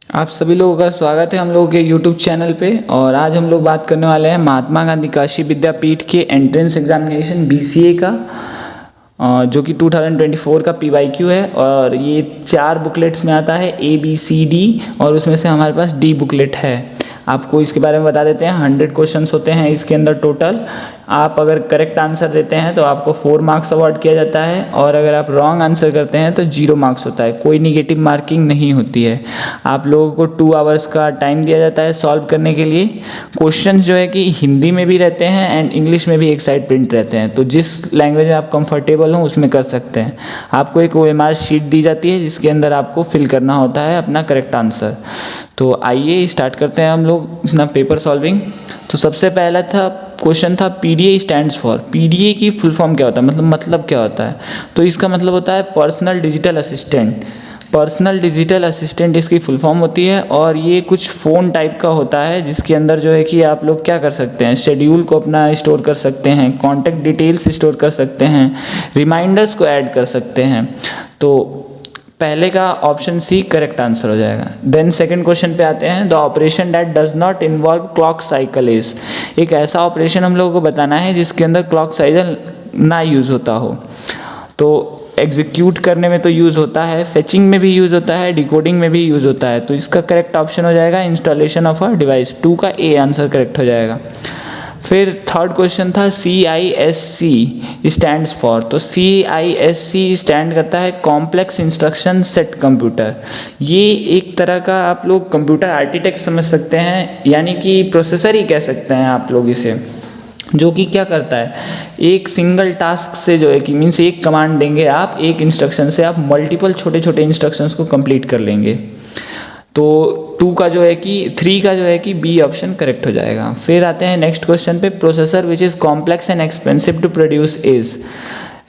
आप सभी लोगों का स्वागत है हम लोगों के YouTube चैनल पे। और आज हम लोग बात करने वाले हैं महात्मा गांधी काशी विद्यापीठ के एंट्रेंस एग्जामिनेशन BCA का, जो कि 2024 का PYQ है। और ये 4 बुकलेट्स में आता है ABCD, और उसमें से हमारे पास D बुकलेट है। आपको इसके बारे में बता देते हैं। 100 क्वेश्चंस होते हैं इसके अंदर टोटल। आप अगर करेक्ट आंसर देते हैं तो आपको 4 मार्क्स अवार्ड किया जाता है, और अगर आप रॉन्ग आंसर करते हैं तो 0 मार्क्स होता है। कोई निगेटिव मार्किंग नहीं होती है। आप लोगों को 2 आवर्स का टाइम दिया जाता है सॉल्व करने के लिए। क्वेश्चंस जो है कि हिंदी में भी रहते हैं एंड इंग्लिश में भी एक साइड प्रिंट रहते हैं, तो जिस लैंग्वेज में आप कंफर्टेबल हो उसमें कर सकते हैं। आपको एक OMR शीट दी जाती है जिसके अंदर आपको फिल करना होता है अपना करेक्ट आंसर। तो आइए स्टार्ट करते हैं हम लोग अपना पेपर सॉल्विंग। तो सबसे पहला क्वेश्चन था PDA स्टैंड्स फॉर। PDA की फुल फॉर्म क्या होता है, मतलब क्या होता है? तो इसका मतलब होता है personal digital assistant. Personal digital assistant इसकी फुल फॉर्म होती है, और ये कुछ फ़ोन टाइप का होता है जिसके अंदर जो है कि आप लोग क्या कर सकते हैं, शेड्यूल को अपना स्टोर कर सकते हैं, कॉन्टैक्ट डिटेल्स स्टोर कर सकते हैं, रिमाइंडर्स को ऐड कर सकते हैं। तो पहले का ऑप्शन C करेक्ट आंसर हो जाएगा। देन सेकंड क्वेश्चन पे आते हैं। The operation that does not involve clock cycle is. एक ऐसा ऑपरेशन हम लोगों को बताना है जिसके अंदर क्लॉक साइकिल ना यूज़ होता हो। तो एग्जीक्यूट करने में तो यूज़ होता है, फेचिंग में भी यूज़ होता है, डिकोडिंग में भी यूज़ होता है। तो इसका करेक्ट ऑप्शन हो जाएगा इंस्टॉलेशन ऑफ अ डिवाइस। 2 का A आंसर करेक्ट हो जाएगा। फिर थर्ड क्वेश्चन था CISC स्टैंड्स फॉर। तो CISC स्टैंड करता है कॉम्प्लेक्स इंस्ट्रक्शन सेट कंप्यूटर। ये एक तरह का आप लोग कंप्यूटर आर्किटेक्ट समझ सकते हैं, यानी कि प्रोसेसर ही कह सकते हैं आप लोग इसे, जो कि क्या करता है, एक सिंगल टास्क से जो है कि मीन्स एक कमांड देंगे आप, एक इंस्ट्रक्शन से आप मल्टीपल छोटे छोटे इंस्ट्रक्शंस को कंप्लीट कर लेंगे। तो 2 का जो है कि 3 का जो है कि B ऑप्शन करेक्ट हो जाएगा। फिर आते हैं नेक्स्ट क्वेश्चन पे। Processor which is complex and expensive to produce is.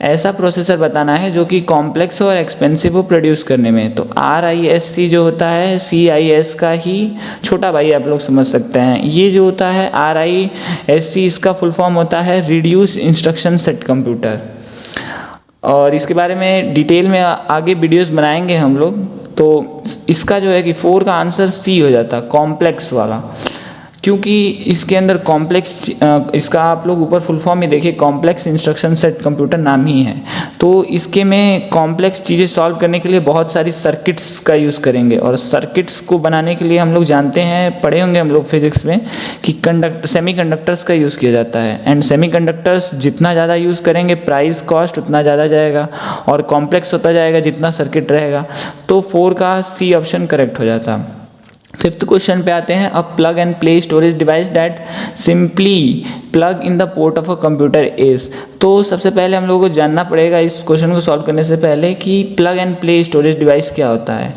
ऐसा प्रोसेसर बताना है जो कि कॉम्प्लेक्स हो और एक्सपेंसिव हो प्रोड्यूस करने में। तो RISC जो होता है CIS का ही छोटा भाई आप लोग समझ सकते हैं। ये जो होता है RISC, इसका फुल फॉर्म होता है रिड्यूस इंस्ट्रक्शन सेट कंप्यूटर। और इसके बारे में डिटेल में आगे वीडियोस बनाएंगे हम लोग। तो इसका जो है कि 4 का आंसर C हो जाता, कॉम्प्लेक्स वाला, क्योंकि इसके अंदर कॉम्प्लेक्स, इसका आप लोग ऊपर फुल फॉर्म में देखिए, कॉम्प्लेक्स इंस्ट्रक्शन सेट कंप्यूटर नाम ही है। तो इसके में कॉम्प्लेक्स चीज़ें सॉल्व करने के लिए बहुत सारी सर्किट्स का यूज़ करेंगे, और सर्किट्स को बनाने के लिए हम लोग जानते हैं, पढ़े होंगे हम लोग फिजिक्स में, कि सेमीकंडक्टर्स का यूज़ किया जाता है। एंड सेमीकंडक्टर्स जितना ज़्यादा यूज़ करेंगे प्राइस कॉस्ट उतना ज़्यादा जाएगा, और कॉम्प्लेक्स होता जाएगा जितना सर्किट रहेगा। तो 4 का C ऑप्शन करेक्ट हो जाता। फिफ्थ क्वेश्चन पे आते हैं। A plug and play storage device that simply plug in the port of a computer is. तो सबसे पहले हम लोगों को जानना पड़ेगा इस क्वेश्चन को सॉल्व करने से पहले कि plug and play storage device क्या होता है।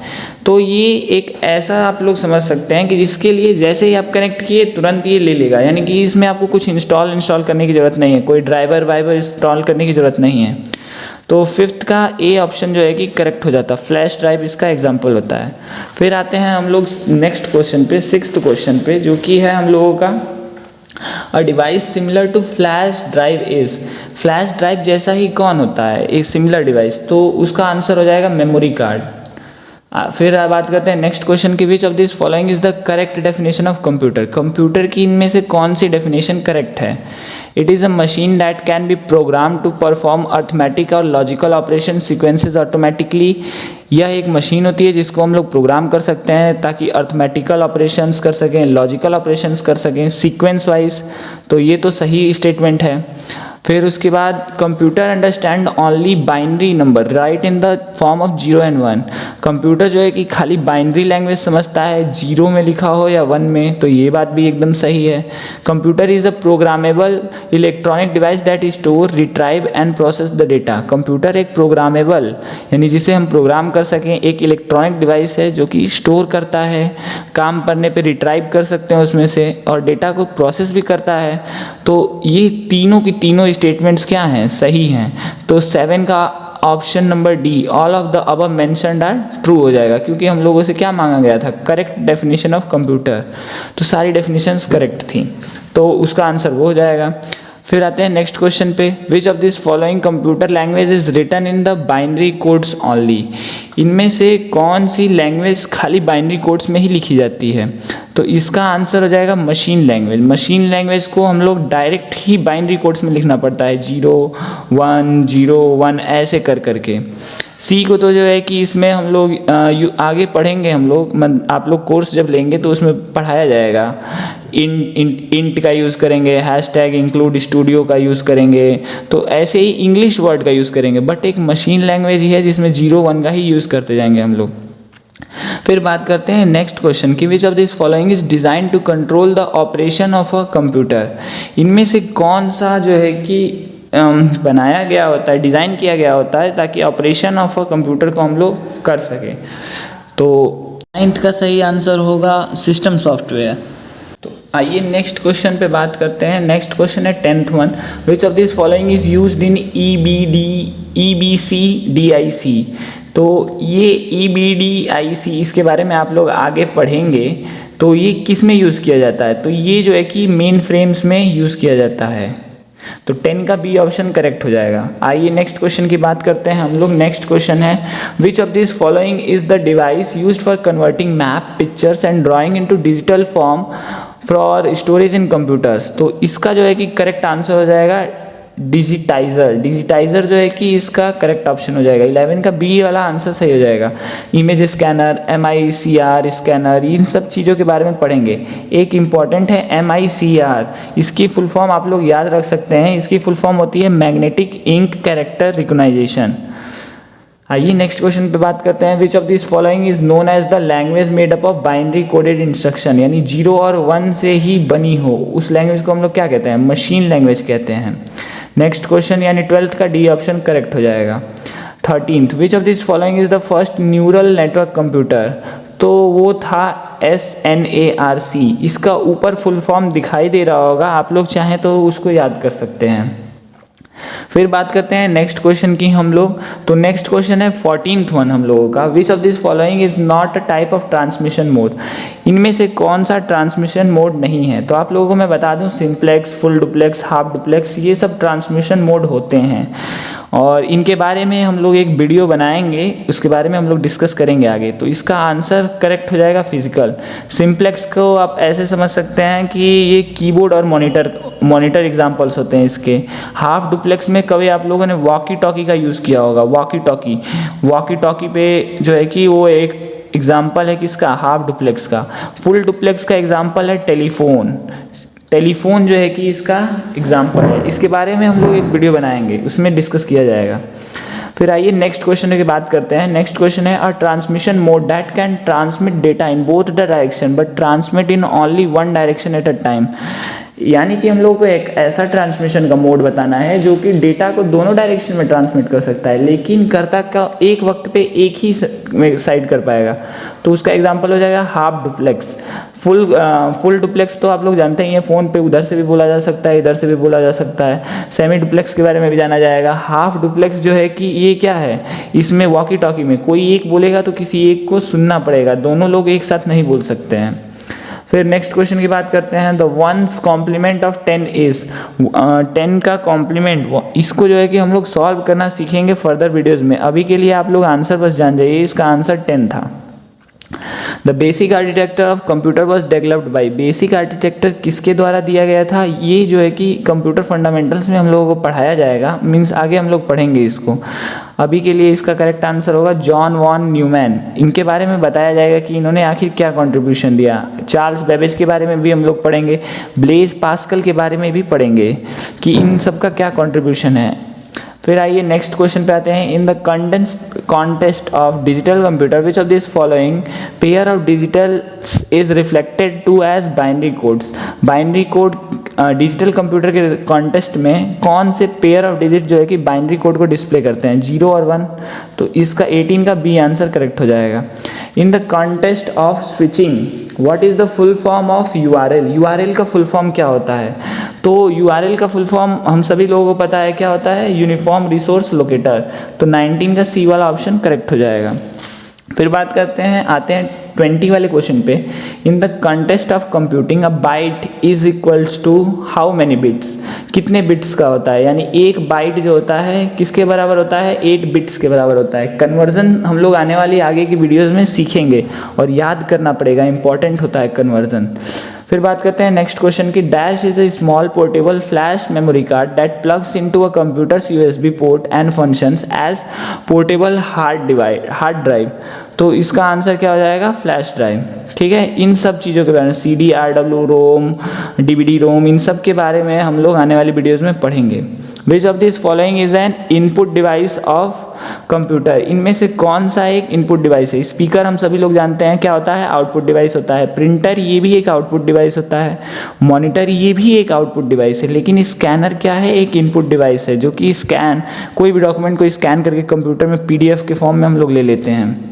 तो ये एक ऐसा आप लोग समझ सकते हैं कि जिसके लिए जैसे ही आप कनेक्ट किए तुरंत ये ले लेगा, यानी कि इसमें आपको कुछ इंस्टॉल करने की ज़रूरत नहीं है, कोई ड्राइवर वाइवर इंस्टॉल करने की ज़रूरत नहीं है। तो फिफ्थ का A ऑप्शन जो है कि करेक्ट हो जाता, फ्लैश ड्राइव इसका एग्जाम्पल होता है। फिर आते हैं हम लोग नेक्स्ट क्वेश्चन पे, सिक्स्थ क्वेश्चन पे, जो कि है हम लोगों का a device similar to flash drive is. Flash drive जैसा ही कौन होता है एक सिमिलर डिवाइस, तो उसका आंसर हो जाएगा मेमोरी कार्ड। फिर बात करते हैं नेक्स्ट क्वेश्चन के। Which of this following is the correct definition of computer. Computer की इनमें से कौन सी डेफिनेशन करेक्ट है? It is a machine that can be program to perform arithmetic और लॉजिकल ऑपरेशन सीक्वेंसेज ऑटोमेटिकली। यह एक मशीन होती है जिसको हम लोग प्रोग्राम कर सकते हैं ताकि अर्थमेटिकल ऑपरेशंस कर सकें, लॉजिकल ऑपरेशंस कर सकें सीक्वेंस वाइज। तो ये तो सही स्टेटमेंट है। फिर उसके बाद computer understand only binary number right in the form of 0 and 1। Computer जो है कि खाली बाइनरी लैंग्वेज समझता है, 0 में लिखा हो या 1 में, तो ये बात भी एकदम सही है। Computer is a programmable electronic device that store retrieve and process the data. Computer एक प्रोग्रामेबल यानी जिसे हम प्रोग्राम कर सकें एक इलेक्ट्रॉनिक डिवाइस है जो कि स्टोर करता है, काम करने पे रिट्राइव कर सकते हैं उसमें से, और डेटा को प्रोसेस भी करता है। तो ये तीनों की तीनों स्टेटमेंट्स क्या हैं, सही हैं। तो 7 का option number D all of the above mentioned are true हो जाएगा, क्योंकि हम लोगों से क्या मांगा गया था, करेक्ट डेफिनेशन ऑफ कंप्यूटर। तो सारी डेफिनेशंस करेक्ट थी, तो उसका आंसर वो हो जाएगा। फिर आते हैं नेक्स्ट क्वेश्चन पे, which of this following computer language is written in the binary codes only. इनमें से कौन सी लैंग्वेज खाली बाइनरी कोड्स में ही लिखी जाती है? तो इसका आंसर हो जाएगा मशीन लैंग्वेज। मशीन लैंग्वेज को हम लोग डायरेक्ट ही बाइनरी कोड्स में लिखना पड़ता है, 0 1 ऐसे कर करके। सी को तो जो है कि इसमें हम लोग आगे पढ़ेंगे, हम लोग आप लोग कोर्स जब लेंगे तो उसमें पढ़ाया जाएगा। इंट का यूज़ करेंगे, हैशटैग इंक्लूड स्टूडियो का यूज़ करेंगे, तो ऐसे ही इंग्लिश वर्ड का यूज़ करेंगे। बट एक मशीन लैंग्वेज ही है जिसमें 0 1 का ही यूज़ करते जाएंगे हम लोग। फिर बात करते हैं नेक्स्ट क्वेश्चन की, which of this following is design to control the operation of a computer. इनमें से कौन सा जो है कि बनाया गया होता है, डिज़ाइन किया गया होता है ताकि ऑपरेशन ऑफ अ कंप्यूटर को हम लोग कर सकें? तो 9th का सही आंसर होगा सिस्टम सॉफ्टवेयर। तो आइए नेक्स्ट क्वेश्चन पे बात करते हैं। नेक्स्ट क्वेश्चन है 10th one, which of this following is used in EBCDIC। तो ये EBDIC इसके बारे में आप लोग आगे पढ़ेंगे। तो ये किस में यूज़ किया जाता है? तो ये जो है कि मेन फ्रेम्स में यूज़ किया जाता है। तो 10 का बी ऑप्शन करेक्ट हो जाएगा। आइए नेक्स्ट क्वेश्चन की बात करते हैं हम लोग। नेक्स्ट क्वेश्चन है, which of this following is the device used for converting map, pictures and drawing into digital form for storage in computers. तो इसका जो है कि करेक्ट आंसर हो जाएगा डिजिटाइज़र। डिजिटाइज़र जो है कि इसका करेक्ट ऑप्शन हो जाएगा। 11 का बी वाला आंसर सही हो जाएगा। इमेज स्कैनर, MICR स्कैनर, इन सब चीज़ों के बारे में पढ़ेंगे। एक इम्पॉर्टेंट है MICR, इसकी फुल फॉर्म आप लोग याद रख सकते हैं। इसकी फुल फॉर्म होती है मैग्नेटिक इंक कैरेक्टर रिकॉग्नाइजेशन। आइए नेक्स्ट क्वेश्चन पे बात करते हैं, which of this following is known as the language made up of binary coded instruction. यानी 0 और 1 से ही बनी हो उस लैंग्वेज को हम लोग क्या कहते हैं? मशीन लैंग्वेज कहते हैं। नेक्स्ट क्वेश्चन यानी 12th का डी ऑप्शन करेक्ट हो जाएगा। 13th, which of this following is the first neural network computer. तो वो था SNARC। इसका ऊपर फुल फॉर्म दिखाई दे रहा होगा, आप लोग चाहें तो उसको याद कर सकते हैं। फिर बात करते हैं नेक्स्ट क्वेश्चन की हम लोग। तो नेक्स्ट क्वेश्चन है 14th वन हम लोगों का, विच of this following is not a type of transmission mode. इनमें से कौन सा ट्रांसमिशन मोड नहीं है? तो आप लोगों को मैं बता दूं, simplex, full duplex, half duplex, ये सब ट्रांसमिशन मोड होते हैं और इनके बारे में हम लोग एक वीडियो बनाएंगे, उसके बारे में हम लोग डिस्कस करेंगे आगे। तो इसका आंसर करेक्ट हो जाएगा फिजिकल। सिंप्लेक्स को आप ऐसे समझ सकते हैं कि ये कीबोर्ड और मॉनिटर एग्जांपल्स होते हैं इसके। हाफ डुप्लेक्स में कभी आप लोगों ने वॉकी टॉकी का यूज़ किया होगा। वॉकी टॉकी पे जो है कि वो एक एग्जाम्पल है किसका? हाफ डुप्लेक्स का। फुल डुप्लेक्स का एग्जाम्पल है टेलीफोन जो है कि इसका एग्जाम्पल है। इसके बारे में हम लोग एक वीडियो बनाएंगे, उसमें डिस्कस किया जाएगा। फिर आइए नेक्स्ट क्वेश्चन की बात करते हैं। नेक्स्ट क्वेश्चन है, अ transmission mode that can transmit data in both the direction but transmit in only one direction at a time. यानी कि हम लोग को एक ऐसा ट्रांसमिशन का मोड बताना है जो कि डेटा को दोनों डायरेक्शन में ट्रांसमिट कर सकता है, लेकिन करता का एक वक्त पे एक ही साइड कर पाएगा। तो उसका एग्जांपल हो जाएगा हाफ डुप्लेक्स। फुल डुप्लेक्स तो आप लोग जानते ही हैं, फ़ोन पे उधर से भी बोला जा सकता है, इधर से भी बोला जा सकता है। सेमी डुप्लेक्स के बारे में भी जाना जाएगा। हाफ डुप्लेक्स जो है कि ये क्या है, इसमें वॉकी टॉकी में कोई एक बोलेगा तो किसी एक को सुनना पड़ेगा, दोनों लोग एक साथ नहीं बोल सकते हैं। फिर नेक्स्ट क्वेश्चन की बात करते हैं, the one's complement of 10 is. 10 का कॉम्प्लीमेंट, इसको जो है कि हम लोग सॉल्व करना सीखेंगे फर्दर वीडियोज़ में। अभी के लिए आप लोग आंसर बस जान जाइए, इसका आंसर 10 था। The basic architecture of computer was developed by. Basic architecture किसके द्वारा दिया गया था? ये जो है कि कंप्यूटर फंडामेंटल्स में हम लोगों को पढ़ाया जाएगा, मीन्स आगे हम लोग पढ़ेंगे इसको। अभी के लिए इसका करेक्ट आंसर होगा जॉन वॉन न्यूमैन। इनके बारे में बताया जाएगा कि इन्होंने आखिर क्या कंट्रीब्यूशन दिया। चार्ल्स बेबेज के बारे में भी हम लोग पढ़ेंगे, ब्लेज पास्कल के बारे में भी पढ़ेंगे कि इन सब का क्या कंट्रीब्यूशन है। फिर आइए नेक्स्ट क्वेश्चन पे आते हैं, in the contest of digital computer which of this following pair of digital is reflected to as binary codes. Binary code digital computer के कॉन्टेस्ट में कौन से पेयर ऑफ डिजिट जो है कि बाइनरी कोड को डिस्प्ले करते हैं? 0 और 1। तो इसका 18 का बी आंसर करेक्ट हो जाएगा। इन the contest of switching what is the full form of URL। URL का फुल फॉर्म क्या होता है? तो URL का फुल फॉर्म हम सभी लोगों को पता है क्या होता है, यूनिफॉर्म रिसोर्स लोकेटर। तो 19 का सी वाला ऑप्शन करेक्ट हो जाएगा। फिर बात करते हैं, आते हैं 20 वाले क्वेश्चन पे। In the contest of computing a byte is equals to how many bits. कितने बिट्स का होता है, यानी एक बाइट जो होता है किसके बराबर होता है, 8 बिट्स के बराबर होता है। कन्वर्जन हम लोग आने वाली आगे की वीडियोज़ में सीखेंगे और याद करना पड़ेगा, इंपॉर्टेंट होता है कन्वर्जन। फिर बात करते हैं नेक्स्ट क्वेश्चन की, dash is a small portable flash memory card that plugs into a computer's USB port and functions as portable hard drive. तो इसका आंसर क्या हो जाएगा, फ्लैश ड्राइव। ठीक है, इन सब चीज़ों के बारे में CD, RW, रोम, DVD रोम, इन सब के बारे में हम लोग आने वाली वीडियोज़ में पढ़ेंगे। विच of this following is an input device of computer, इनमें से कौन सा एक इनपुट डिवाइस है। स्पीकर हम सभी लोग जानते हैं क्या होता है, आउटपुट डिवाइस होता है। प्रिंटर ये भी एक आउटपुट डिवाइस होता है। मॉनिटर ये भी एक आउटपुट डिवाइस है। लेकिन स्कैनर क्या है, एक इनपुट डिवाइस है जो कि कोई भी डॉक्यूमेंट को स्कैन करके कंप्यूटर में PDF के फॉर्म में हम लोग ले लेते हैं।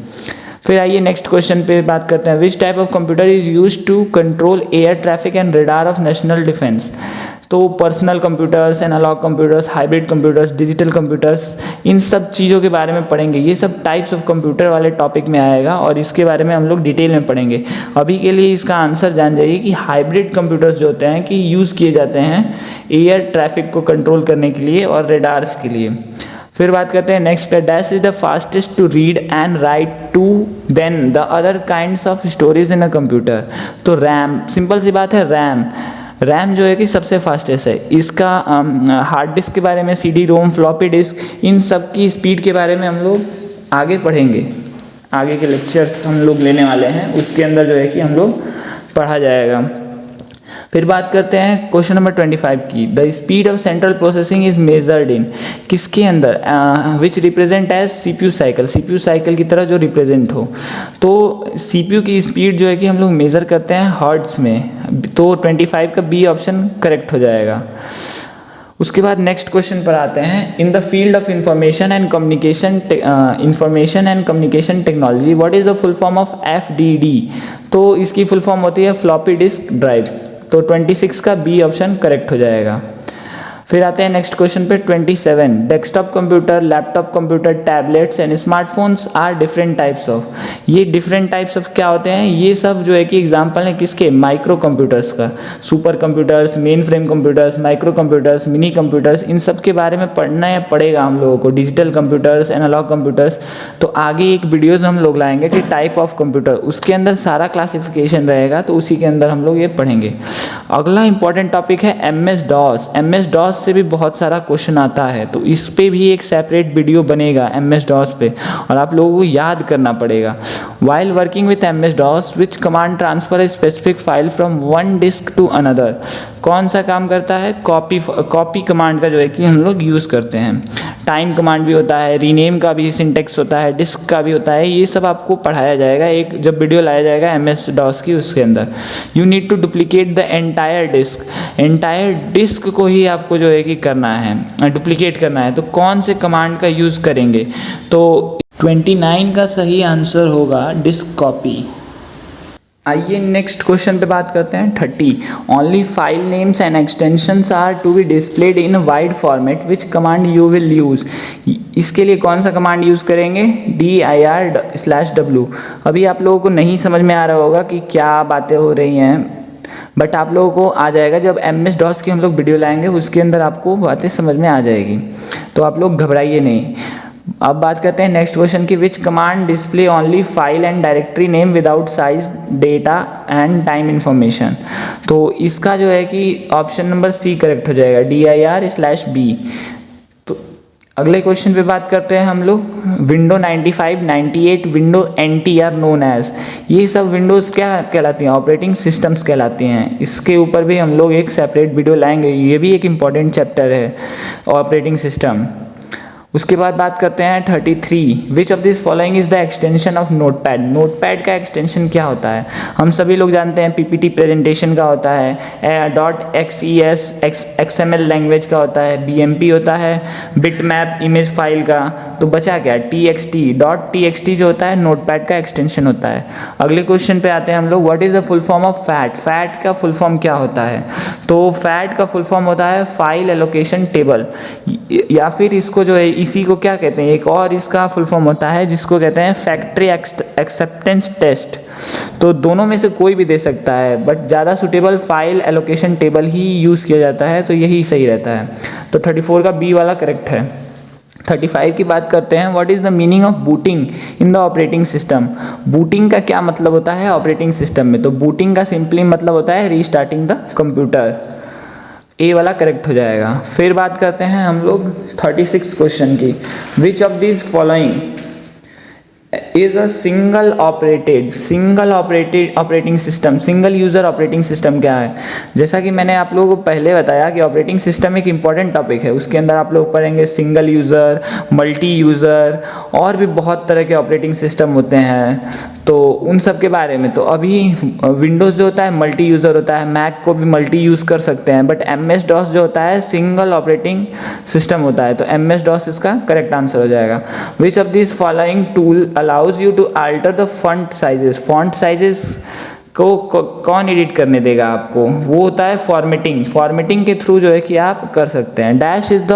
फिर आइए नेक्स्ट क्वेश्चन पे बात करते हैं, which type of computer is used to control air traffic and radar of national defence. तो personal computers, analog computers, hybrid computers, digital computers, इन सब चीज़ों के बारे में पढ़ेंगे। ये सब टाइप्स ऑफ कंप्यूटर वाले टॉपिक में आएगा और इसके बारे में हम लोग डिटेल में पढ़ेंगे। अभी के लिए इसका आंसर जान जाइए कि हाइब्रिड कंप्यूटर्स जो होते हैं कि यूज़ किए जाते हैं एयर ट्रैफिक को कंट्रोल करने के लिए और रेडार्स के लिए। फिर बात करते हैं नेक्स्ट पे, dash is the fastest to read and write to then the other kinds of storage in a computer. तो रैम, सिंपल सी बात है, रैम जो है कि सबसे फास्टेस्ट है। इसका हार्ड डिस्क के बारे में, CD रोम, फ्लॉपी डिस्क, इन सब की स्पीड के बारे में हम लोग आगे पढ़ेंगे। आगे के लेक्चर्स हम लोग लेने वाले हैं, उसके अंदर जो है कि हम लोग पढ़ा जाएगा। फिर बात करते हैं क्वेश्चन नंबर 25 की, the speed of central processing is measured in, किसके अंदर, which represent as CPU cycle, CPU cycle की तरह जो रिप्रेजेंट हो। तो CPU की स्पीड जो है कि हम लोग मेज़र करते हैं हर्ट्ज में। तो 25 का B ऑप्शन करेक्ट हो जाएगा। उसके बाद नेक्स्ट क्वेश्चन पर आते हैं, in the field of information and communication technology what is the full form of FDD। तो इसकी फुल फॉर्म होती है फ्लॉपी डिस्क ड्राइव। तो 26 का B ऑप्शन करेक्ट हो जाएगा। फिर आते हैं नेक्स्ट क्वेश्चन पे 27, desktop computer, laptop computer, tablets and smartphones are different types of. ये डिफरेंट टाइप्स ऑफ क्या होते हैं, ये सब जो है कि एग्जांपल है किसके, माइक्रो कंप्यूटर्स का। Super computers, mainframe computers, micro computers, mini computers, इन सब के बारे में पढ़ना पड़ेगा हम लोगों को। डिजिटल कंप्यूटर्स, एनालॉग कंप्यूटर्स, तो आगे एक वीडियोज हम लोग लाएंगे कि टाइप ऑफ कंप्यूटर, उसके अंदर सारा क्लासिफिकेशन रहेगा, तो उसी के अंदर हम लोग ये पढ़ेंगे। अगला इंपॉर्टेंट टॉपिक है MS DOS। MS DOS से भी बहुत सारा क्वेश्चन आता है, तो इस पे भी एक सेपरेट वीडियो बनेगा MS DOS पे, और आप लोगों को याद करना पड़ेगा। While working with MS DOS which command transfer a specific file from one disk to another, कौन सा काम करता है, कॉपी कमांड का जो है कि हम लोग यूज़ करते हैं। टाइम कमांड भी होता है, रीनेम का भी सिंटेक्स होता है, डिस्क का भी होता है, ये सब आपको पढ़ाया जाएगा एक जब वीडियो लाया जाएगा MS DOS की, उसके अंदर। You need to duplicate the entire disk को ही आपको जो है कि करना है, डुप्लीकेट करना है। तो कौन से कमांड का यूज़ करेंगे, तो 29 का सही आंसर होगा डिस्क कॉपी। आइए नेक्स्ट क्वेश्चन पे बात करते हैं 30, only file names and extensions are to be displayed in wide format which command you will use. इसके लिए कौन सा कमांड यूज़ करेंगे, dir/w। अभी आप लोगों को नहीं समझ में आ रहा होगा कि क्या बातें हो रही हैं, बट आप लोगों को आ जाएगा जब MS DOS की हम लोग वीडियो लाएंगे, उसके अंदर आपको बातें समझ में आ जाएगी, तो आप लोग घबराइए नहीं। अब बात करते हैं नेक्स्ट क्वेश्चन की, विच command display only file and directory name without size, data and time information. तो इसका जो है कि ऑप्शन नंबर C करेक्ट हो जाएगा, dir/b। तो अगले क्वेश्चन पे बात करते हैं हम लोग, window 95, 98, window NT are known as, ये सब विंडोज़ क्या कहलाती हैं, ऑपरेटिंग सिस्टम्स कहलाती हैं। इसके ऊपर भी हम लोग एक सेपरेट वीडियो लाएंगे, ये भी एक इम्पॉर्टेंट चैप्टर है, ऑपरेटिंग सिस्टम। उसके बाद बात करते हैं 33, विच of this following is the extension of notepad. Notepad का एक्सटेंशन क्या होता है, हम सभी लोग जानते हैं PPT प्रेजेंटेशन का होता है, .xes XML लैंग्वेज का होता है, BMP होता है, बिटमैप इमेज फाइल का, तो बचा क्या, .txt जो होता है नोटपैड का एक्सटेंशन होता है। अगले क्वेश्चन पे आते हैं हम लोग, what is the full form of fat. Fat का फुल फॉर्म क्या होता है, तो फैट का फुल फॉर्म होता है फाइल एलोकेशन टेबल, या फिर इसको जो है इसी को क्या कहते हैं, एक और इसका फुल फॉर्म होता है जिसको कहते हैं फैक्ट्री एक्सेप्टेंस टेस्ट। तो दोनों में से कोई भी दे सकता है, बट ज़्यादा सुटेबल फाइल एलोकेशन टेबल ही यूज़ किया जाता है, तो यही सही रहता है। तो 34 का बी वाला करेक्ट है। 35 की बात करते हैं, what is the meaning of booting in the operating system. Booting का क्या मतलब होता है ऑपरेटिंग सिस्टम में, तो बूटिंग का सिंपली मतलब होता है रीस्टार्टिंग द कंप्यूटर। ए वाला करेक्ट हो जाएगा। फिर बात करते हैं हम लोग 36 क्वेश्चन की, which of this following is a single operating system. Single user operating system क्या है, जैसा कि मैंने आप लोगों को पहले बताया कि ऑपरेटिंग सिस्टम एक इम्पॉर्टेंट टॉपिक है। उसके अंदर आप लोग पढ़ेंगे सिंगल यूज़र, मल्टी यूज़र और भी बहुत तरह के ऑपरेटिंग सिस्टम होते हैं, तो उन सब के बारे में। तो अभी विंडोज़ जो होता है मल्टी यूज़र होता है, मैक को भी मल्टी यूज़ कर सकते हैं, बट MS DOS जो होता है सिंगल ऑपरेटिंग सिस्टम होता है, तो MS DOS इसका करेक्ट आंसर हो जाएगा। Which of this following tool allows you to alter the font sizes. Font sizes को कौन एडिट करने देगा आपको, वो होता है फॉर्मेटिंग के थ्रू जो है कि आप कर सकते हैं। Dash is the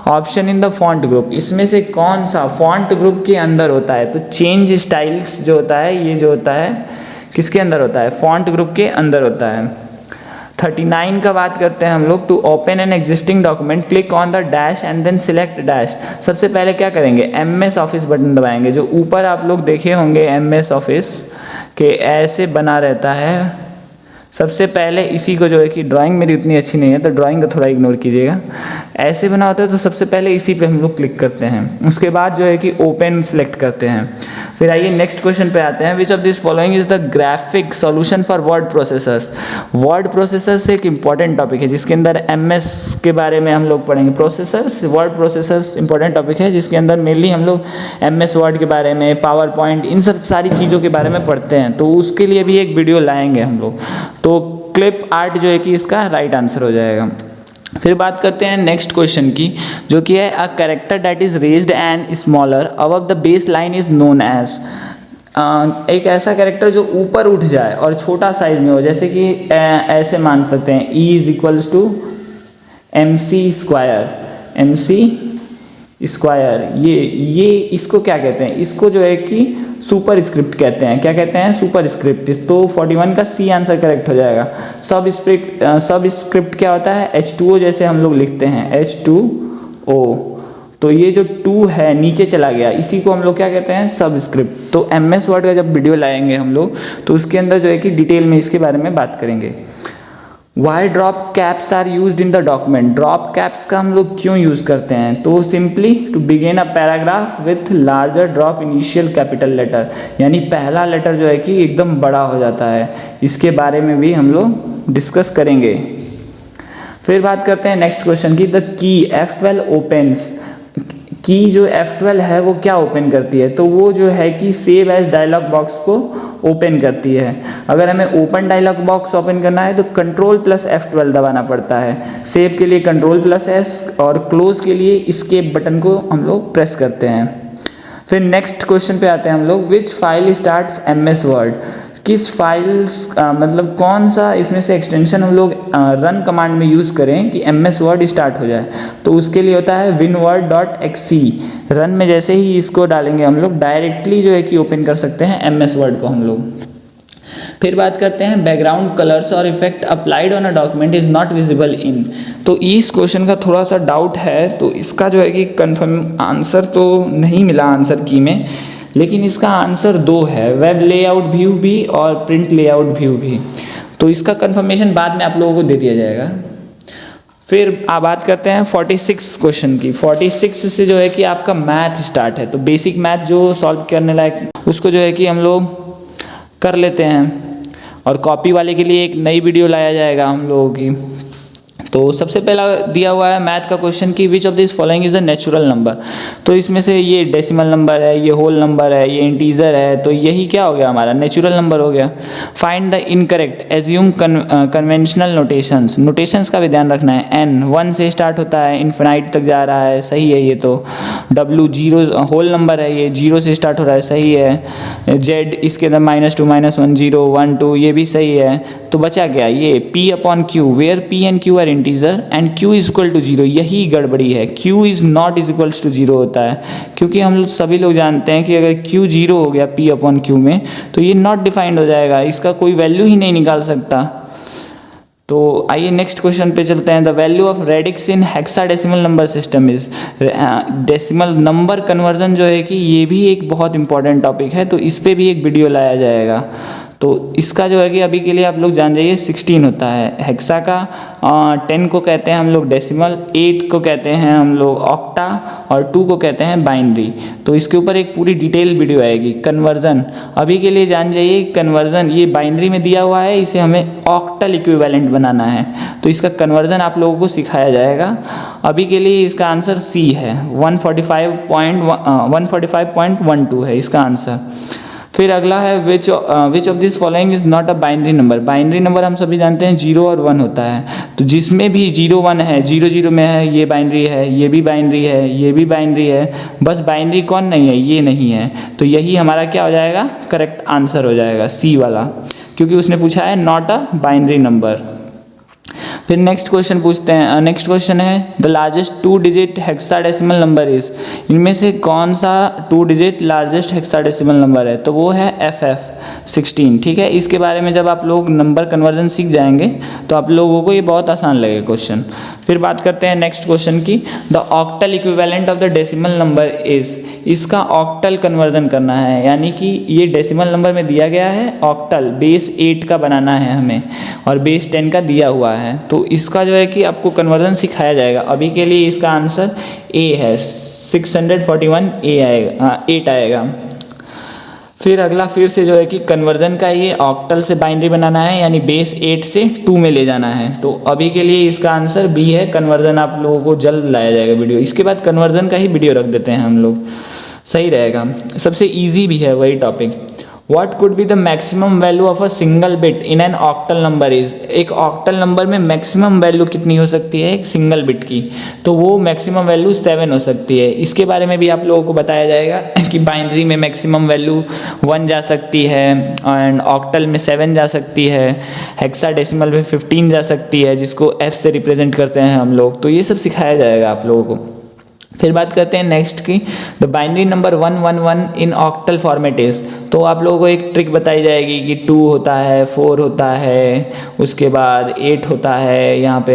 option in the font group, इसमें से कौन सा फॉन्ट ग्रुप के अंदर होता है, तो चेंज स्टाइल्स जो होता है ये जो होता है किसके अंदर होता है, फॉन्ट ग्रुप के अंदर होता है। 39 का बात करते हैं हम लोग, to open an existing document click on the dash and then select dash. सबसे पहले क्या करेंगे, MS ऑफिस बटन दबाएंगे, जो ऊपर आप लोग देखे होंगे MS ऑफिस के ऐसे बना रहता है। सबसे पहले इसी को जो है कि ड्राइंग मेरी उतनी अच्छी नहीं है तो ड्राइंग को थोड़ा इग्नोर कीजिएगा, ऐसे बना होता है, तो सबसे पहले इसी पे हम लोग क्लिक करते हैं। उसके बाद जो है कि ओपन सेलेक्ट करते हैं। फिर आइए नेक्स्ट क्वेश्चन पे आते हैं, which of this following is the graphic solution for word processors. Word processors एक इंपॉर्टेंट टॉपिक है जिसके अंदर MS के बारे में हम लोग पढ़ेंगे। Processors, word processors important topic है जिसके अंदर मेनली हम लोग MS वर्ड के बारे में, पावर पॉइंट, इन सब सारी चीज़ों के बारे में पढ़ते हैं, तो उसके लिए भी एक वीडियो लाएंगे हम लोग। तो क्लिप आर्ट जो है कि इसका राइट आंसर हो जाएगा। फिर बात करते हैं नेक्स्ट क्वेश्चन की, जो कि है a character that is raised and smaller above the base line is known as. एक ऐसा कैरेक्टर जो ऊपर उठ जाए और छोटा साइज में हो, जैसे कि ऐसे मान सकते हैं E is equals to MC square. ये इसको क्या कहते हैं, इसको जो है कि सुपर स्क्रिप्ट कहते हैं। क्या कहते हैं, सुपर स्क्रिप्ट। तो 41 का C आंसर करेक्ट हो जाएगा। सब स्क्रिप्ट क्या होता है, H2O जैसे हम लोग लिखते हैं H2O, तो ये जो 2 है नीचे चला गया, इसी को हम लोग क्या कहते हैं, सब स्क्रिप्ट। तो MS वर्ड का जब वीडियो लाएंगे हम लोग तो उसके अंदर जो है कि डिटेल में इसके बारे में बात करेंगे। Why drop caps are use in the document. Drop caps का हम लोग क्यों यूज़ करते हैं, तो simply to begin a paragraph with larger drop initial capital letter, यानी पहला लेटर जो है कि एकदम बड़ा हो जाता है। इसके बारे में भी हम लोग डिस्कस करेंगे। फिर बात करते हैं नेक्स्ट क्वेश्चन की, द की F12 ओपन्स। की जो F12 है वो क्या ओपन करती है, तो वो जो है कि सेव एज डायलॉग बॉक्स को ओपन करती है। अगर हमें ओपन डायलॉग बॉक्स ओपन करना है तो Ctrl+F12 दबाना पड़ता है। सेव के लिए Ctrl+S और क्लोज के लिए इसकेप बटन को हम लोग प्रेस करते हैं। फिर नेक्स्ट क्वेश्चन पे आते हैं हम लोग, विच फाइल स्टार्ट्स MS वर्ड। किस फाइल्स मतलब कौन सा इसमें से एक्सटेंशन हम लोग रन कमांड में यूज़ करें कि MS वर्ड स्टार्ट हो जाए, तो उसके लिए होता है winword.exe। रन में जैसे ही इसको डालेंगे हम लोग डायरेक्टली जो है कि ओपन कर सकते हैं MS वर्ड को हम लोग। फिर बात करते हैं बैकग्राउंड कलर्स और effect applied on a document is not visible in. तो इस क्वेश्चन का थोड़ा सा डाउट है, तो इसका जो है कि कंफर्म आंसर तो नहीं मिला आंसर की में, लेकिन इसका आंसर 2 है, वेब लेआउट व्यू भी और प्रिंट लेआउट व्यू भी। तो इसका कंफर्मेशन बाद में आप लोगों को दे दिया जाएगा। फिर आप बात करते हैं 46 क्वेश्चन की। 46 से जो है कि आपका मैथ स्टार्ट है, तो बेसिक मैथ जो सॉल्व करने लायक उसको जो है कि हम लोग कर लेते हैं, और कॉपी वाले के लिए एक नई वीडियो लाया जाएगा हम लोगों की। तो सबसे पहला दिया हुआ है मैथ का क्वेश्चन की which of this following is a natural number. तो इसमें से ये डेसिमल नंबर है, ये होल नंबर है, ये इंटीजर है, तो यही क्या हो गया हमारा नेचुरल नंबर हो गया। Find the incorrect, assume conventional notations का भी ध्यान रखना है। n 1 से स्टार्ट होता है, इन्फिनाइट तक जा रहा है, सही है ये। तो w 0 होल नंबर है, ये 0 से स्टार्ट हो रहा है, सही है। z इसके अंदर -2 -1 0 1 2, ये भी सही है। तो बचा क्या ये P/Q, where P and Q are integer and q is equal to 0, यही गड़बड़ी है। q is not is equals to 0 होता है, क्योंकि हम सभी लोग जानते हैं कि अगर q 0 हो गया p अपॉन q में तो ये नॉट डिफाइंड हो जाएगा, इसका कोई वैल्यू ही नहीं निकाल सकता। तो आइए नेक्स्ट क्वेश्चन पे चलते हैं। The value of radix in hexadecimal number system is, decimal number conversion जो है कि ये भी एक बहुत इंपॉर्टेंट टॉपिक है, तो इस पे भी एक वीडियो लाया जाएगा। तो इसका जो है कि अभी के लिए आप लोग जान जाइए 16 होता है हेक्सा का, 10 को कहते हैं हम लोग डेसिमल, 8 को कहते हैं हम लोग ऑक्टा और 2 को कहते हैं बाइनरी। तो इसके ऊपर एक पूरी डिटेल वीडियो आएगी। कन्वर्जन अभी के लिए जान जाइए, कन्वर्जन ये बाइनरी में दिया हुआ है, इसे हमें ऑक्टल इक्विवेलेंट बनाना है, तो इसका कन्वर्जन आप लोगों को सिखाया जाएगा। अभी के लिए इसका आंसर सी है, 145.12 है इसका आंसर। फिर अगला है which of this following is not a binary number. Binary number हम सभी जानते हैं 0 और 1 होता है, तो जिसमें भी 0 1 है, 0 0 में है, ये बाइनरी है, ये भी बाइनरी है, ये भी बाइनरी है, बस बाइनरी कौन नहीं है, ये नहीं है। तो यही हमारा क्या हो जाएगा, करेक्ट आंसर हो जाएगा सी वाला, क्योंकि उसने पूछा है नॉट अ बाइनरी नंबर। फिर नेक्स्ट क्वेश्चन पूछते हैं। नेक्स्ट क्वेश्चन है the largest 2 digit hexadecimal number is, इनमें से कौन सा 2 डिजिट लार्जेस्ट हेक्साडेसिमल नंबर है, तो वो है FF16। ठीक है, इसके बारे में जब आप लोग नंबर कन्वर्जन सीख जाएंगे तो आप लोगों को ये बहुत आसान लगेगा क्वेश्चन। फिर बात करते हैं नेक्स्ट क्वेश्चन की। The octal equivalent of the decimal number is, इसका ऑक्टल कन्वर्जन करना है, यानी कि ये डेसिमल नंबर में दिया गया है, ऑक्टल बेस 8 का बनाना है हमें और बेस 10 का दिया हुआ है, तो इसका जो है कि आपको कन्वर्जन सिखाया जाएगा। अभी के लिए इसका आंसर ए है, 641 ए आएगा, 8 आएगा। फिर अगला फिर से जो है कि कन्वर्जन का ये ऑक्टल से बाइनरी बनाना है, यानी बेस 8 से 2 में ले जाना है, तो अभी के लिए इसका आंसर बी है। कन्वर्जन आप लोगों को जल्द लाया जाएगा वीडियो, इसके बाद कन्वर्जन का ही वीडियो रख देते हैं हम लोग, सही रहेगा, सबसे ईजी भी है वही topic. What could be the maximum value of a single bit in an octal number is, एक ऑक्टल नंबर में मैक्सिमम वैल्यू कितनी हो सकती है एक सिंगल बिट की, तो वो मैक्सिमम वैल्यू 7 हो सकती है। इसके बारे में भी आप लोगों को बताया जाएगा कि बाइनरी में मैक्सिमम वैल्यू 1 जा सकती है एंड ऑक्टल में 7 जा सकती है, हेक्साडेसिमल में 15 जा सकती है, जिसको F से रिप्रेजेंट करते हैं हम लोग, तो ये सब सिखाया जाएगा आप लोगों को। फिर बात करते हैं नेक्स्ट की, the binary number 111 in octal format is, तो आप लोगों को एक ट्रिक बताई जाएगी कि 2 होता है, 4 होता है, उसके बाद 8 होता है, यहाँ पे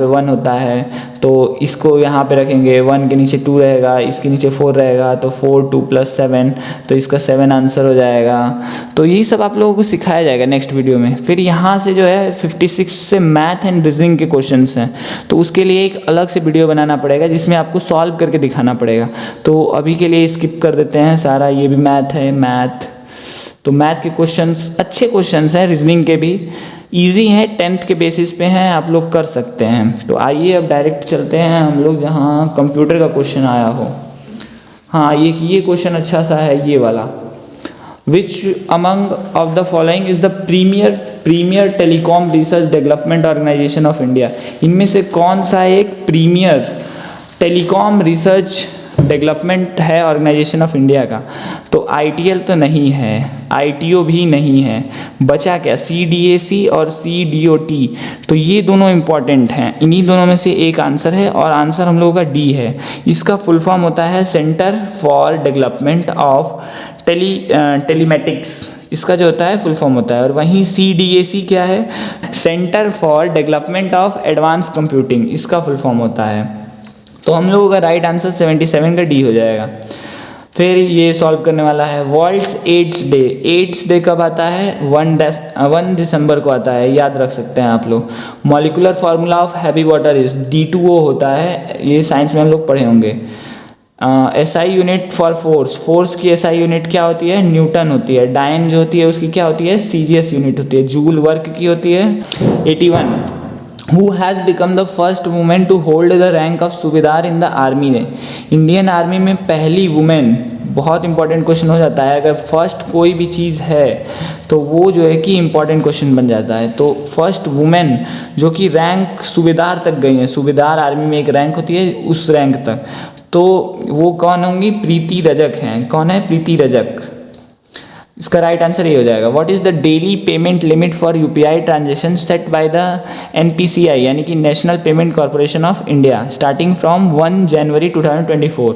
1 होता है, तो इसको यहाँ पे रखेंगे, 1 के नीचे 2 रहेगा, इसके नीचे 4 रहेगा, तो 4 2 + 7, तो इसका 7 आंसर हो जाएगा। तो यही सब आप लोगों को सिखाया जाएगा नेक्स्ट वीडियो में। फिर यहाँ से जो है 56 से मैथ एंड रीजनिंग के क्वेश्चन हैं, तो उसके लिए एक अलग से वीडियो बनाना पड़ेगा जिसमें आपको सॉल्व करके दिखाना पड़ेगा। तो अभी के लिए स्किप कर देते हैं सारा, ये भी मैथ है, मैथ, तो मैथ के क्वेश्चंस अच्छे क्वेश्चंस हैं, रीजनिंग के भी इजी हैं, 10th के बेसिस पे हैं, आप लोग कर सकते हैं। तो आइए अब डायरेक्ट चलते हैं हम लोग जहाँ कंप्यूटर का क्वेश्चन आया हो। हाँ, ये क्वेश्चन अच्छा सा है, ये वाला। Which among of the following is the premier telecom research development organisation of India, इनमें से कौन सा एक प्रीमियर टेलीकॉम रिसर्च डेवलपमेंट है ऑर्गेनाइजेशन ऑफ इंडिया का, तो ITL तो नहीं है, ITO भी नहीं है, बचा क्या, CDAC और CDOT, तो ये दोनों इंपॉर्टेंट हैं, इन्हीं दोनों में से एक आंसर है और आंसर हम लोगों का डी है। इसका फुल फॉर्म होता है centre for development of telematics, इसका जो होता है फुल फॉर्म होता है। और वहीं CDAC क्या है, centre for development of advance computing, इसका फुल फॉर्म होता है। तो हम लोगों का राइट आंसर 77 का डी हो जाएगा। फिर ये सॉल्व करने वाला है world's AIDS day. AIDS day कब आता है, 1 दिसंबर को आता है, याद रख सकते हैं आप लोग। Molecular formula of heavy water is D2O होता है, ये साइंस में हम लोग पढ़े होंगे। SI यूनिट फॉर फोर्स की SI यूनिट क्या होती है, न्यूटन होती है। डायन जो होती है उसकी क्या होती है, CGS यूनिट होती है। जूल वर्क की होती है 81। Who has become the first woman to hold the rank of सूबेदार in the army ने, इंडियन आर्मी में पहली वुमेन, बहुत इंपॉर्टेंट क्वेश्चन हो जाता है, अगर फर्स्ट कोई भी चीज़ है तो वो जो है कि इंपॉर्टेंट क्वेश्चन बन जाता है। तो फर्स्ट वुमेन जो कि रैंक सूबेदार तक गई है, सूबेदार आर्मी में एक रैंक होती है उस रैंक तक, तो वो कौन होंगी, प्रीति रजक हैं। कौन है, प्रीति रजक। इसका राइट आंसर ये हो जाएगा। What is the daily payment limit for UPI transaction set by the NPCI यानी कि national payment corporation of India starting from 1 जनवरी 2024।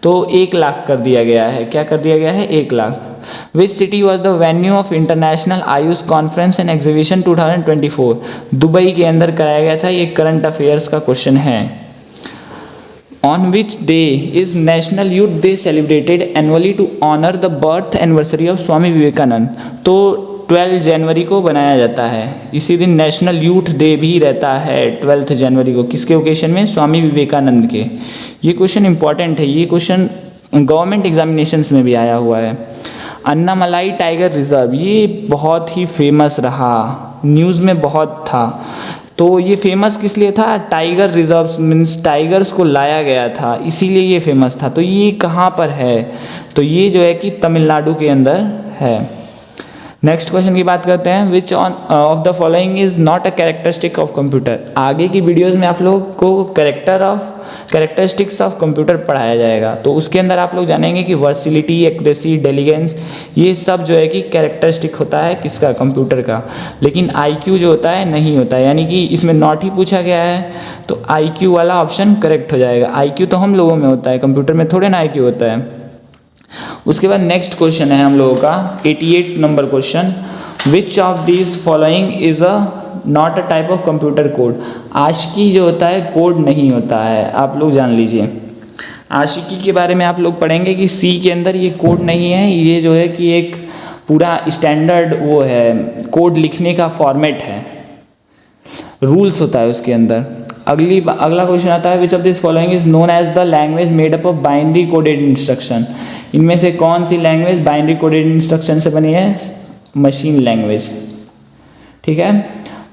तो 1 लाख कर दिया गया है। क्या कर दिया गया है? 1 lakh. Which city was the venue of international Ayush conference and exhibition 2024? Dubai के अंदर कराया गया था। ये करंट अफेयर्स का क्वेश्चन है। On which day is National Youth Day celebrated annually to honor the birth anniversary of Swami Vivekananda? तो 12 जनवरी को बनाया जाता है। इसी दिन नेशनल यूथ डे भी रहता है 12 जनवरी को। किसके ओकेशन में? स्वामी विवेकानंद के। ये क्वेश्चन इंपॉर्टेंट है। ये क्वेश्चन गवर्नमेंट एग्जामिनेशंस में भी आया हुआ है। अन्नामलाई टाइगर रिजर्व ये बहुत ही फेमस रहा, न्यूज़ में बहुत था। तो ये फेमस किस लिए था? टाइगर रिजर्व्स मीन्स टाइगर्स को लाया गया था, इसीलिए ये फेमस था। तो ये कहाँ पर है? तो ये जो है कि तमिलनाडु के अंदर है। नेक्स्ट क्वेश्चन की बात करते हैं। Which of the following is not a characteristic of computer? आगे की वीडियोस में आप लोगों को कैरेक्टरिस्टिक्स ऑफ कंप्यूटर पढ़ाया जाएगा। तो उसके अंदर आप लोग जानेंगे कि वर्सिलिटी, एक्यूरेसी, इंटेलिजेंस ये सब जो है कि कैरेक्टरिस्टिक होता है किसका? कंप्यूटर का। लेकिन आईक्यू जो होता है नहीं होता है, यानी कि इसमें नॉट ही पूछा गया है तो आईक्यू वाला ऑप्शन करेक्ट हो जाएगा। आईक्यू तो हम लोगों में होता है, कंप्यूटर में थोड़े ना आईक्यू होता है। उसके बाद नेक्स्ट क्वेश्चन है हम लोगों का 88 number question. Which of these following is a not a type of computer code? ASCII जो होता है कोड नहीं होता है, आप लोग जान लीजिए। आशिकी के बारे में आप लोग पढ़ेंगे कि सी के अंदर ये कोड नहीं है, ये जो है कि एक पूरा स्टैंडर्ड वो है, कोड लिखने का फॉर्मेट है, रूल्स होता है उसके अंदर। अगला क्वेश्चन आता है which of this following is known as the language made up of binary coded instruction? इनमें से कौन सी लैंग्वेज बाइनरी कोडेड इंस्ट्रक्शन से बनी है? Machine language. ठीक है।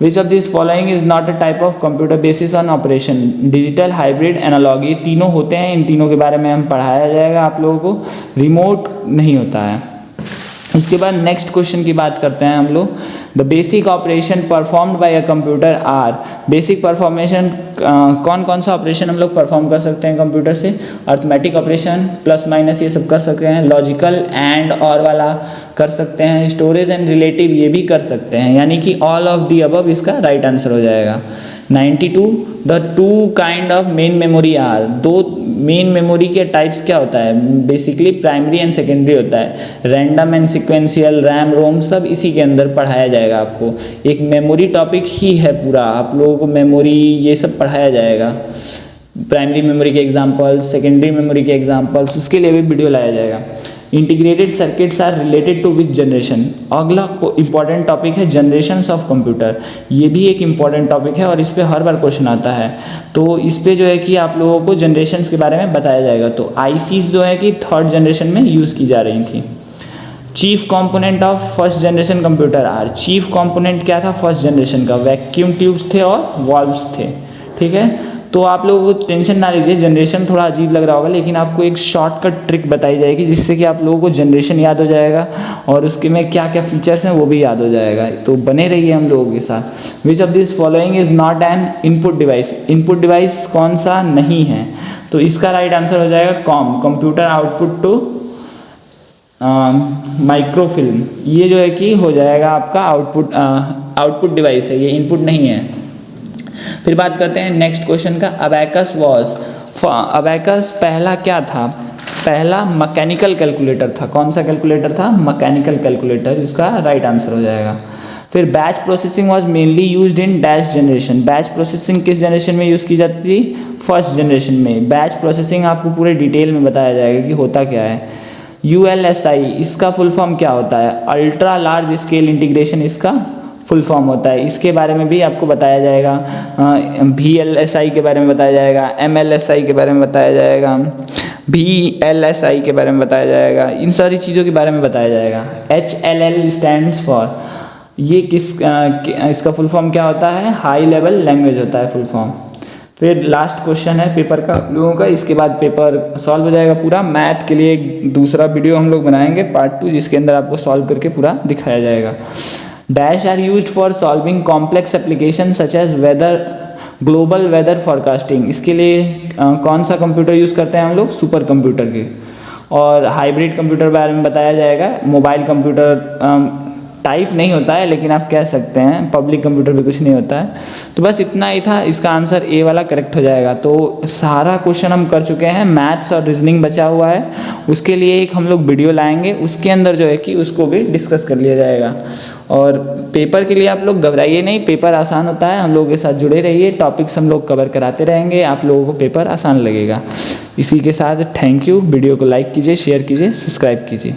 Which of this following is not a type of computer basis on operation? Digital, hybrid, analogue, ये तीनों होते हैं। इन तीनों के बारे में हम पढ़ाया जाएगा आप लोगों को। रिमोट नहीं होता है। उसके बाद नेक्स्ट क्वेश्चन की बात करते हैं हम लोग। The basic operation performed by a computer are? Basic performation कौन कौन सा ऑपरेशन हम लोग परफॉर्म कर सकते हैं कंप्यूटर से? अर्थमेटिक ऑपरेशन, प्लस माइनस ये सब कर सकते हैं। लॉजिकल, एंड और वाला कर सकते हैं। स्टोरेज एंड रिलेटिव ये भी कर सकते हैं, यानी कि ऑल ऑफ दी अबव इसका राइट आंसर हो जाएगा। 92 the two kind of main memory are? दो मेन मेमोरी के टाइप्स क्या होता है? बेसिकली प्राइमरी एंड सेकेंडरी होता है। Random and sequential, RAM, ROM सब इसी के अंदर पढ़ाया जाएगा आपको। एक मेमोरी टॉपिक ही है पूरा, आप लोगों को मेमोरी ये सब पढ़ाया जाएगा। प्राइमरी मेमोरी के एग्जांपल्स, सेकेंडरी मेमोरी के एग्जांपल्स, उसके लिए भी वीडियो लाया जाएगा। Integrated circuits are related to which generation? अगला इंपॉर्टेंट टॉपिक है जनरेशन्स ऑफ कंप्यूटर। ये भी एक इंपॉर्टेंट टॉपिक है और इस पर हर बार क्वेश्चन आता है। तो इस पे जो है कि आप लोगों को जनरेशन्स के बारे में बताया जाएगा। तो आईसीज जो है कि 3rd जनरेशन में यूज़ की जा रही थी। Chief component of first generation computer are? Chief component क्या था फर्स्ट जनरेशन का? वैक्यूम ट्यूब्स थे और वॉल्व्स थे। ठीक है। तो आप लोगों को टेंशन ना लीजिए, जनरेशन थोड़ा अजीब लग रहा होगा, लेकिन आपको एक शॉर्टकट ट्रिक बताई जाएगी जिससे कि आप लोगों को जनरेशन याद हो जाएगा और उसके में क्या क्या फीचर्स हैं वो भी याद हो जाएगा। तो बने रहिए हम लोगों के साथ। विच of this following is not an input device? Input device कौन सा नहीं है? तो इसका राइट आंसर हो जाएगा COM, computer output to microfilm. ये जो है कि हो जाएगा आपका आउटपुट डिवाइस है, ये इनपुट नहीं है। फिर बात करते हैं नेक्स्ट क्वेश्चन का। अबैकस अबैकस पहला क्या था? पहला मैकेनिकल कैलकुलेटर था। कौन सा कैलकुलेटर था? मैकेनिकल कैलकुलेटर, इसका राइट आंसर हो जाएगा। फिर batch processing was mainly used in dash generation? Batch processing किस जनरेशन में यूज़ की जाती थी? फर्स्ट जनरेशन में। बैच प्रोसेसिंग आपको पूरे डिटेल में बताया जाएगा कि होता क्या है। ULSI इसका फुल फॉर्म क्या होता है? अल्ट्रा लार्ज स्केल इंटीग्रेशन इसका फुल फॉर्म होता है। इसके बारे में भी आपको बताया जाएगा। VLSI के बारे में बताया जाएगा, MLSI के बारे में बताया जाएगा, VLSI के बारे में बताया जाएगा, इन सारी चीज़ों के बारे में बताया जाएगा। HLL stands for? ये इसका फुल फॉर्म क्या होता है? हाई लेवल लैंग्वेज होता है फुल फॉर्म। फिर लास्ट क्वेश्चन है पेपर का लोगों का, इसके बाद पेपर सॉल्व हो जाएगा पूरा। मैथ के लिए एक दूसरा वीडियो हम लोग बनाएंगे पार्ट 2, जिसके अंदर आपको सॉल्व करके पूरा दिखाया जाएगा। Dash are used for solving complex application such as weather, global weather forecasting? इसके लिए कौन सा कंप्यूटर यूज़ करते हैं हम लोग? सुपर कंप्यूटर के। और हाइब्रिड कंप्यूटर बारे में बताया जाएगा। मोबाइल कंप्यूटर टाइप नहीं होता है, लेकिन आप कह सकते हैं पब्लिक कंप्यूटर भी कुछ नहीं होता है। तो बस इतना ही था, इसका आंसर ए वाला करेक्ट हो जाएगा। तो सारा क्वेश्चन हम कर चुके हैं, मैथ्स और रीजनिंग बचा हुआ है। उसके लिए एक हम लोग वीडियो लाएंगे, उसके अंदर जो है कि उसको भी डिस्कस कर लिया जाएगा। और पेपर के लिए आप लोग घबराइए नहीं, पेपर आसान होता है। हम लोगों के साथ जुड़े रहिए, टॉपिक्स हम लोग कवर कराते रहेंगे, आप लोगों को पेपर आसान लगेगा। इसी के साथ थैंक यू। वीडियो को लाइक कीजिए, शेयर कीजिए, सब्सक्राइब कीजिए।